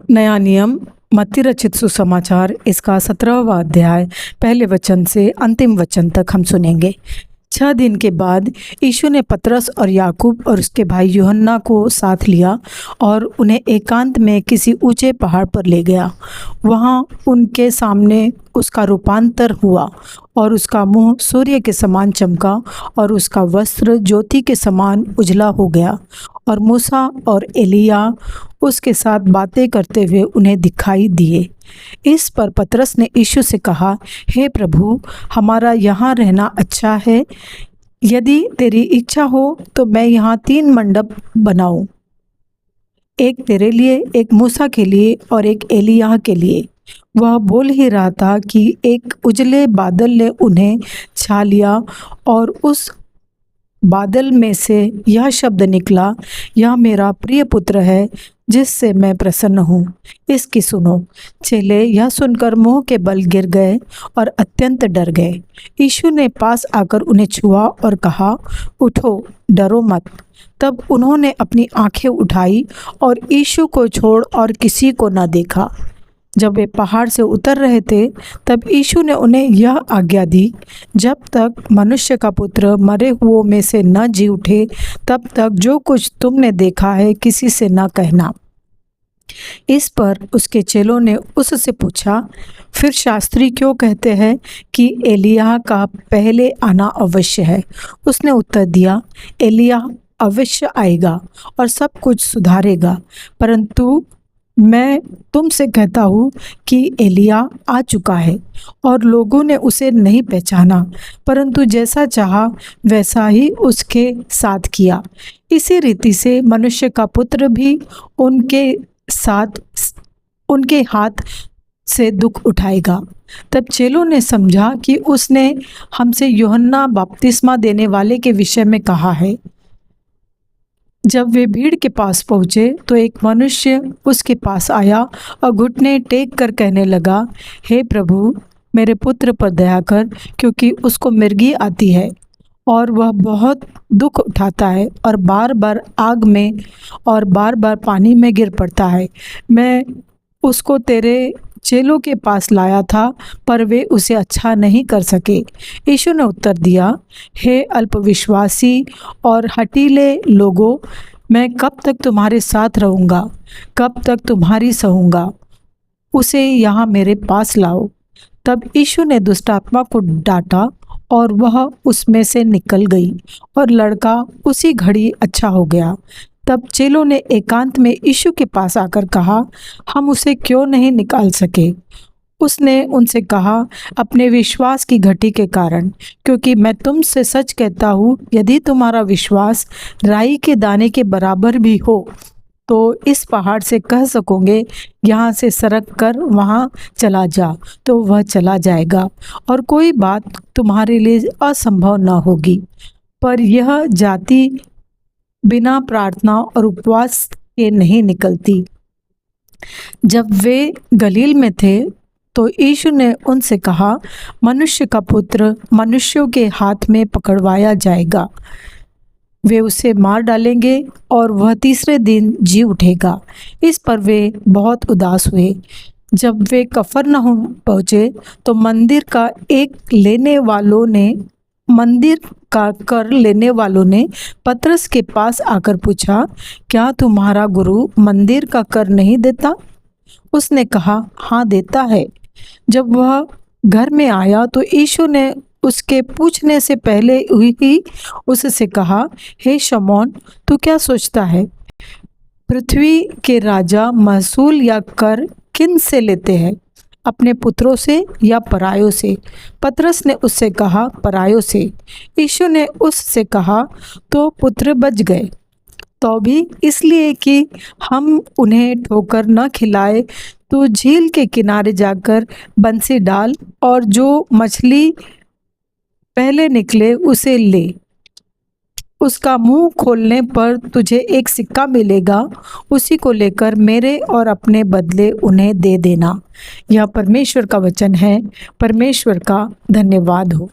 नया नियम मत्ती रचित सुसमाचार इसका 17वां अध्याय पहले वचन से अंतिम वचन तक हम सुनेंगे। 6 दिन के बाद यीशु ने पतरस और याकूब और उसके भाई यूहन्ना को साथ लिया और उन्हें एकांत में किसी ऊंचे पहाड़ पर ले गया। वहाँ उनके सामने उसका रूपांतर हुआ और उसका मुंह सूर्य के समान चमका और उसका वस्त्र ज्योति के समान उजला हो गया। और मूसा और एलिया उसके साथ बातें करते हुए उन्हें दिखाई दिए। इस पर पतरस ने यीशु से कहा, हे प्रभु, हमारा यहाँ रहना अच्छा है। यदि तेरी इच्छा हो तो मैं यहाँ 3 मंडप बनाऊं, एक तेरे लिए, एक मूसा के लिए और एक एलिय्याह के लिए। वह बोल ही रहा था कि एक उजले बादल ने उन्हें छा लिया और उस बादल में से यह शब्द निकला, यह मेरा प्रिय पुत्र है जिससे मैं प्रसन्न हूँ, इसकी सुनो। चेले यह सुनकर मुंह के बल गिर गए और अत्यंत डर गए। यीशु ने पास आकर उन्हें छुआ और कहा, उठो, डरो मत। तब उन्होंने अपनी आंखें उठाई और यीशु को छोड़ और किसी को न देखा। जब वे पहाड़ से उतर रहे थे तब यीशु ने उन्हें यह आज्ञा दी, जब तक मनुष्य का पुत्र मरे हुओं में से न जी उठे तब तक जो कुछ तुमने देखा है किसी से न कहना। इस पर उसके चेलों ने उससे पूछा, फिर शास्त्री क्यों कहते हैं कि एलिय्याह का पहले आना अवश्य है? उसने उत्तर दिया, एलिय्याह अवश्य आएगा और सब कुछ सुधारेगा, परंतु मैं तुमसे कहता हूँ कि एलिय्याह आ चुका है और लोगों ने उसे नहीं पहचाना, परंतु जैसा चाहा वैसा ही उसके साथ किया। इसी रीति से मनुष्य का पुत्र भी उनके हाथ से दुख उठाएगा। तब चेलों ने समझा कि उसने हमसे यूहन्ना बपतिस्मा देने वाले के विषय में कहा है। जब वे भीड़ के पास पहुँचे तो एक मनुष्य उसके पास आया और घुटने टेक कर कहने लगा, हे प्रभु, मेरे पुत्र पर दया कर, क्योंकि उसको मिर्गी आती है और वह बहुत दुख उठाता है और बार बार आग में और बार बार पानी में गिर पड़ता है। मैं उसको तेरे चेलों के पास लाया था पर वे उसे अच्छा नहीं कर सके। यीशु ने उत्तर दिया, हे अल्पविश्वासी और हठीले लोगों, मैं कब तक तुम्हारे साथ रहूँगा, कब तक तुम्हारी सहूँगा? उसे यहाँ मेरे पास लाओ। तब यीशु ने दुष्टात्मा को डांटा और वह उसमें से निकल गई और लड़का उसी घड़ी अच्छा हो गया। तब चेलों ने एकांत में यीशु के पास आकर कहा, हम उसे क्यों नहीं निकाल सके? उसने उनसे कहा, अपने विश्वास की घटी के कारण, क्योंकि मैं तुमसे सच कहता हूँ, यदि तुम्हारा विश्वास राई के दाने के बराबर भी हो तो इस पहाड़ से कह सकोगे, यहाँ से सरक कर वहाँ चला जा, तो वह चला जाएगा और कोई बात तुम्हारे लिए असंभव न होगी। पर यह जाति बिना प्रार्थना और उपवास के नहीं निकलती। जब वे गलील में थे तो यीशु ने उनसे कहा, मनुष्य का पुत्र मनुष्यों के हाथ में पकड़वाया जाएगा, वे उसे मार डालेंगे और वह तीसरे दिन जी उठेगा। इस पर वे बहुत उदास हुए। जब वे कफरनहूम पहुँचे तो मंदिर का कर लेने वालों ने पतरस के पास आकर पूछा, क्या तुम्हारा गुरु मंदिर का कर नहीं देता? उसने कहा, हाँ देता है। जब वह घर में आया तो यीशु ने उसके पूछने से पहले ही उससे कहा, हे शमौन, तू क्या सोचता है? पृथ्वी के राजा महसूल या कर किन से लेते हैं, अपने पुत्रों से या परायों से? पतरस ने उससे कहा, परायों से। यीशु ने उससे कहा, तो पुत्र बच गए। तो भी इसलिए कि हम उन्हें ठोकर न खिलाए, तो झील के किनारे जाकर बंसी डाल और जो मछली पहले निकले उसे ले। उसका मुंह खोलने पर तुझे एक सिक्का मिलेगा, उसी को लेकर मेरे और अपने बदले उन्हें दे देना। यह परमेश्वर का वचन है। परमेश्वर का धन्यवाद हो।